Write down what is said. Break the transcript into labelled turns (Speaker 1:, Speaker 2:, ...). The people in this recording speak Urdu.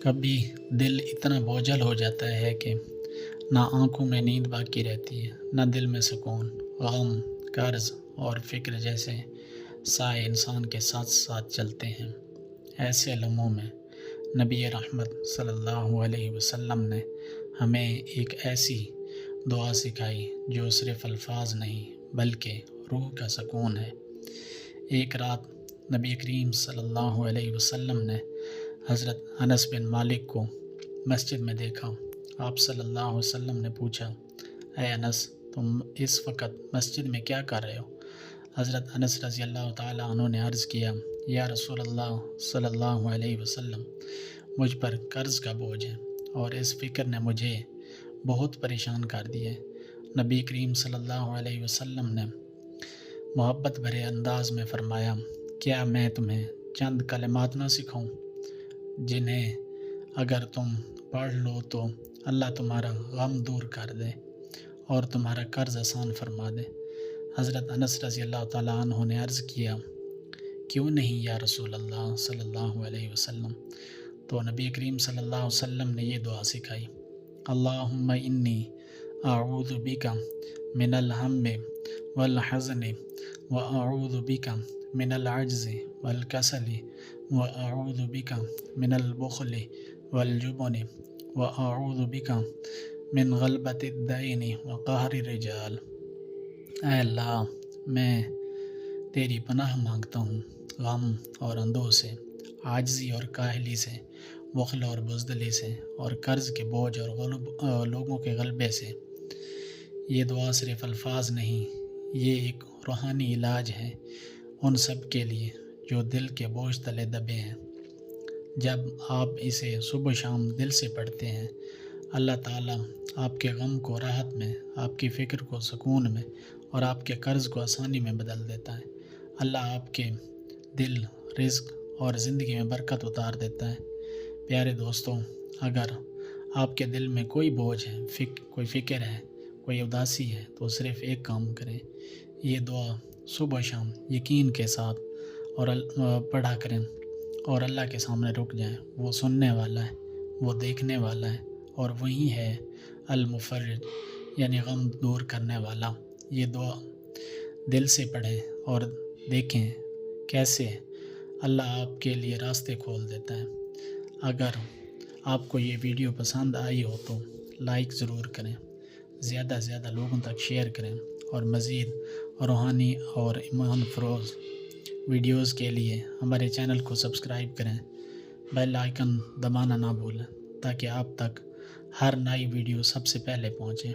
Speaker 1: کبھی دل اتنا بوجھل ہو جاتا ہے کہ نہ آنکھوں میں نیند باقی رہتی ہے، نہ دل میں سکون۔ غم، قرض اور فکر جیسے سائے انسان کے ساتھ ساتھ چلتے ہیں۔ ایسے لمحوں میں نبی رحمت صلی اللہ علیہ وسلم نے ہمیں ایک ایسی دعا سکھائی جو صرف الفاظ نہیں بلکہ روح کا سکون ہے۔ ایک رات نبی کریم صلی اللہ علیہ وسلم نے حضرت انس بن مالک کو مسجد میں دیکھا۔ آپ صلی اللہ علیہ وسلم نے پوچھا، اے انس، تم اس وقت مسجد میں کیا کر رہے ہو؟ حضرت انس رضی اللہ تعالیٰ عنہ نے عرض کیا، یا رسول اللہ صلی اللہ علیہ وسلم، مجھ پر قرض کا بوجھ ہے اور اس فکر نے مجھے بہت پریشان کر دیا ہے۔ نبی کریم صلی اللہ علیہ وسلم نے محبت بھرے انداز میں فرمایا، کیا میں تمہیں چند کلمات نہ سکھاؤں جنہیں اگر تم پڑھ لو تو اللہ تمہارا غم دور کر دے اور تمہارا قرض آسان فرما دے؟ حضرت انس رضی اللہ تعالیٰ عنہ نے عرض کیا، کیوں نہیں یا رسول اللہ صلی اللہ علیہ وسلم؟ تو نبی کریم صلی اللہ علیہ وسلم نے یہ دعا سکھائی، اللہم انی اعوذ بک من الہم والحزن واعوذ بک من العجز والکسل واعوذ بک من البخل والجبن واعوذ بک من غلبۃ الدین وقہر الرجال۔ اے اللہ، میں تیری پناہ مانگتا ہوں غم اور اندوہ سے، عاجزی اور کاہلی سے، بخل اور بزدلی سے، اور قرض کے بوجھ اور لوگوں کے غلبے سے۔ یہ دعا صرف الفاظ نہیں، یہ ایک روحانی علاج ہے ان سب کے لیے جو دل کے بوجھ تلے دبے ہیں۔ جب آپ اسے صبح شام دل سے پڑھتے ہیں، اللہ تعالیٰ آپ کے غم کو راحت میں، آپ کی فکر کو سکون میں اور آپ کے قرض کو آسانی میں بدل دیتا ہے۔ اللہ آپ کے دل، رزق اور زندگی میں برکت اتار دیتا ہے۔ پیارے دوستوں، اگر آپ کے دل میں کوئی بوجھ ہے، کوئی فکر ہے، کوئی اداسی ہے، تو صرف ایک کام کریں، یہ دعا صبح شام یقین کے ساتھ اور پڑھا کریں اور اللہ کے سامنے رک جائیں۔ وہ سننے والا ہے، وہ دیکھنے والا ہے، اور وہی ہے المفرج، یعنی غم دور کرنے والا۔ یہ دعا دل سے پڑھیں اور دیکھیں کیسے اللہ آپ کے لیے راستے کھول دیتا ہے۔ اگر آپ کو یہ ویڈیو پسند آئی ہو تو لائک ضرور کریں، زیادہ سے زیادہ لوگوں تک شیئر کریں، اور مزید روحانی اور ایمان فروز ویڈیوز کے لیے ہمارے چینل کو سبسکرائب کریں، بیل آئیکن دبانا نہ بھولیں تاکہ آپ تک ہر نئی ویڈیو سب سے پہلے پہنچے۔